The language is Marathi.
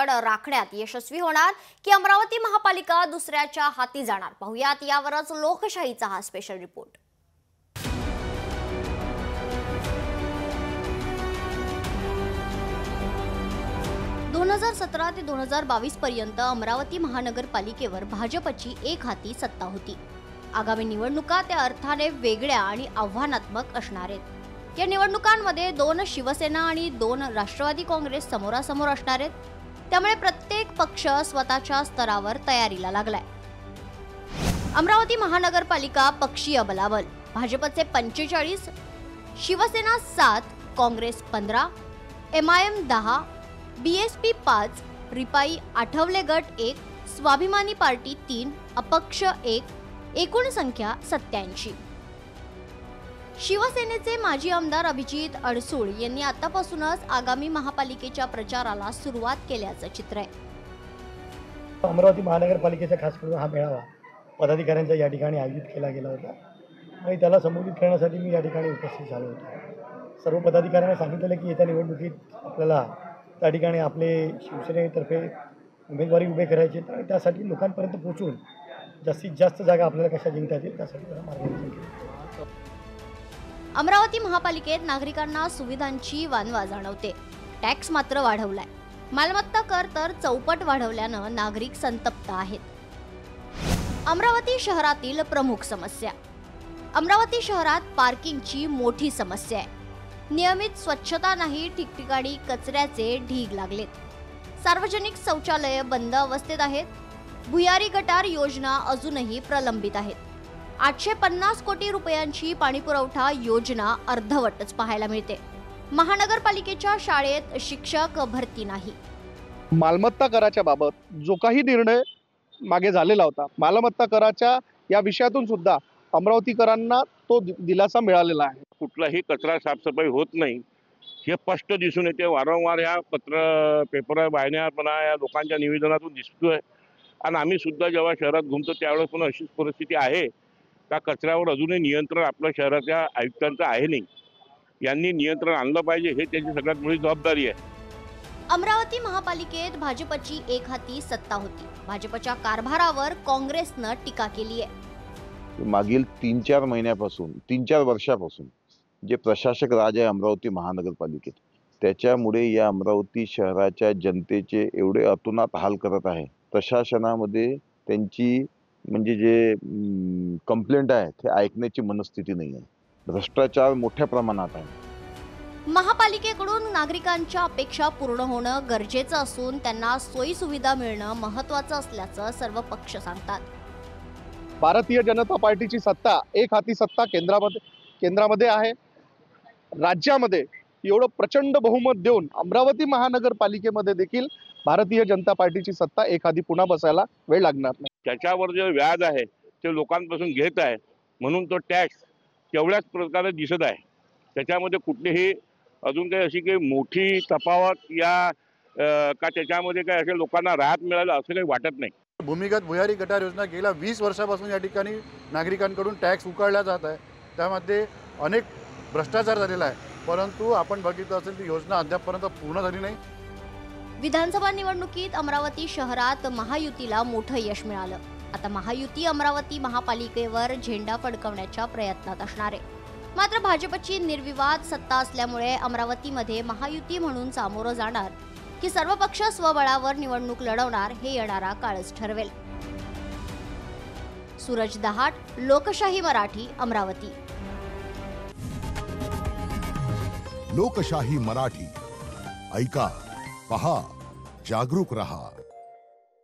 पकड राखण्यात यशस्वी होणार की अमरावती महापालिका दुसऱ्याच्या हाती जाणार, पाहुयात यावरच लोकशाहीचा हा स्पेशल रिपोर्ट। 2017 ते 2022 पर्यंत अमरावती महानगरपालिकेवर भाजपची एक हाती सत्ता होती। आगामी निवडणुका त्या अर्थाने वेगळ्या आणि आव्हानात्मक असणार आहेत। या निवडणुकांमध्ये 2 शिवसेना आणि 2 राष्ट्रवादी काँग्रेस समोरासमोर असणार आहेत, त्यामुळे प्रत्येक पक्ष स्वतःच्या स्तरावर तयारीला लागलाय। अमरावती महानगरपालिका पक्षीय बलाबल, भाजपचे 45, शिवसेना 7, काँग्रेस 15, MIM 10, BSP 5, रिपाई आठवले गट 1, स्वाभिमानी पार्टी 3, अपक्ष 1, एकूण संख्या 87। शिवसेनेचे माजी आमदार अभिजित अडसूळ यांनी आतापासूनच आगामी महापालिकेच्या प्रचाराला सुरुवात केल्याचं चित्र आहे। अमरावती महानगरपालिकेचा खास करून हा मेळावा पदाधिकाऱ्यांचा या ठिकाणी आयोजित केला गेला होता आणि त्याला संबोधित करण्यासाठी मी या ठिकाणी उपस्थित झालो होतो। सर्व पदाधिकाऱ्यांना सांगितलं की येत्या निवडणुकीत आपल्याला त्या ठिकाणी आपले शिवसेनेतर्फे उमेदवारी उभे करायचे आणि त्यासाठी लोकांपर्यंत पोहोचून जास्तीत जास्त जागा आपल्याला कशा जिंकता येतील त्यासाठी त्याला मार्गदर्शन केलं। अमरावती महापालिकेत नागरिकांना सुविधांची वानवा जाणवते, टॅक्स मात्र वाढवलाय। मालमत्ता कर तर चौपट वाढवल्यानं नागरिक संतप्त आहेत। अमरावती शहरातील प्रमुख समस्या, अमरावती शहरात पार्किंगची मोठी समस्या आहे। नियमित स्वच्छता नाही, ठिकठिकाणी कचऱ्याचे ढीग लागलेत। सार्वजनिक शौचालये बंद अवस्थेत आहेत। भुयारी गटार योजना अजूनही प्रलंबित आहेत। 850 कोटी रुपयांची पाणीपुरवठा योजना अर्धवटच पाहायला मिळते। महानगरपालिकेच्या शाळेत शिक्षक भरती नाही। मालमत्ता कराच्या बाबत जो काही निर्णय मागे झालेला होता, मालमत्ता कराच्या या विषयातून सुद्धा अमरावतीकरांना तो दिलासा मिळालेला आहे। कुठलाही कचरा साफसफाई होत नाही हे स्पष्ट दिसून येते। वारंवार या पेपर वाहिन्यापणा या लोकांच्या निवेदनातून दिसतोय आणि आम्ही सुद्धा जेव्हा शहरात घुमतो त्यावेळेस पण अशीच परिस्थिती आहे का कचऱ्यावर अजूनही नियंत्रण आपल्या शहराच्या आयुक्तांचं आहे नाही। यांनी नियंत्रण आणलं पाहिजे, हे त्यांची सगळ्यात मोठी जबाबदारी आहे। अमरावती महापालिकेत भाजपची एक हाती सत्ता होती। भाजपच्या कारभारावर काँग्रेसनं टीका केली आहे। मागील 3-4 महिन्यापासून 3-4 वर्षापासून जे प्रशासक राज आहे अमरावती महानगरपालिकेत, त्याच्यामुळे या अमरावती शहराच्या जनतेचे एवढे अतोनात हाल करत आहे। प्रशासनामध्ये त्यांची म्हणजे जे कंप्लेंट आहे ते ऐकण्याची मनस्थिती नाही आहे। भ्रष्टाचार मोठ्या प्रमाणात आहे। महापालिकेकडून नागरिकांच्या अपेक्षा पूर्ण होणं गरजेचं असून त्यांना सोयी सुविधा मिळणं महत्त्वाचं असल्याचं सर्व पक्ष सांगतात। भारतीय जनता पार्टीची सत्ता एक हाती सत्ता केंद्रामध्ये आहे। राज्यामध्ये एवढं प्रचंड बहुमत देऊन अमरावती महानगरपालिकेमध्ये देखील भारतीय जनता पार्टीची सत्ता एक हाती पुन्हा बसायला वेळ लागणार नाही। त्याच्यावर जे व्याज आहे ते लोकांपासून घेत आहे, म्हणून तो टॅक्स तेवढ्याच प्रकारे दिसत आहे। त्याच्यामध्ये कुठलीही अजून काही अशी काही मोठी तफावत या का त्याच्यामध्ये काय असे लोकांना राहत मिळालं असं काही वाटत नाही। भूमिगत भुयारी गटार योजना गेल्या 20 वर्षापासून या ठिकाणी नागरिकांकडून टॅक्स उकळला जात आहे। त्यामध्ये अनेक भ्रष्टाचार झालेला आहे, परंतु आपण बघितलं असेल ती योजना अद्यापपर्यंत पूर्ण झाली नाही। विधानसभा निवडणुकीत अमरावती शहरात महायुतीला मोठं यश मिळालं। आता महायुती अमरावती महापालिकेवर झेंडा फडकवण्याच्या प्रयत्नात असणार आहे। मात्र भाजपची निर्विवाद सत्ता असल्यामुळे अमरावतीमध्ये महायुती म्हणून सामोरं जाणार की सर्व पक्ष स्वबळावर निवडणूक लढवणार हे येणारा काळच ठरवेल। सूरज दहाट, लोकशाही मराठी, अमरावती। लोकशाही मराठी, ऐका, पहा, जागरूक रहा।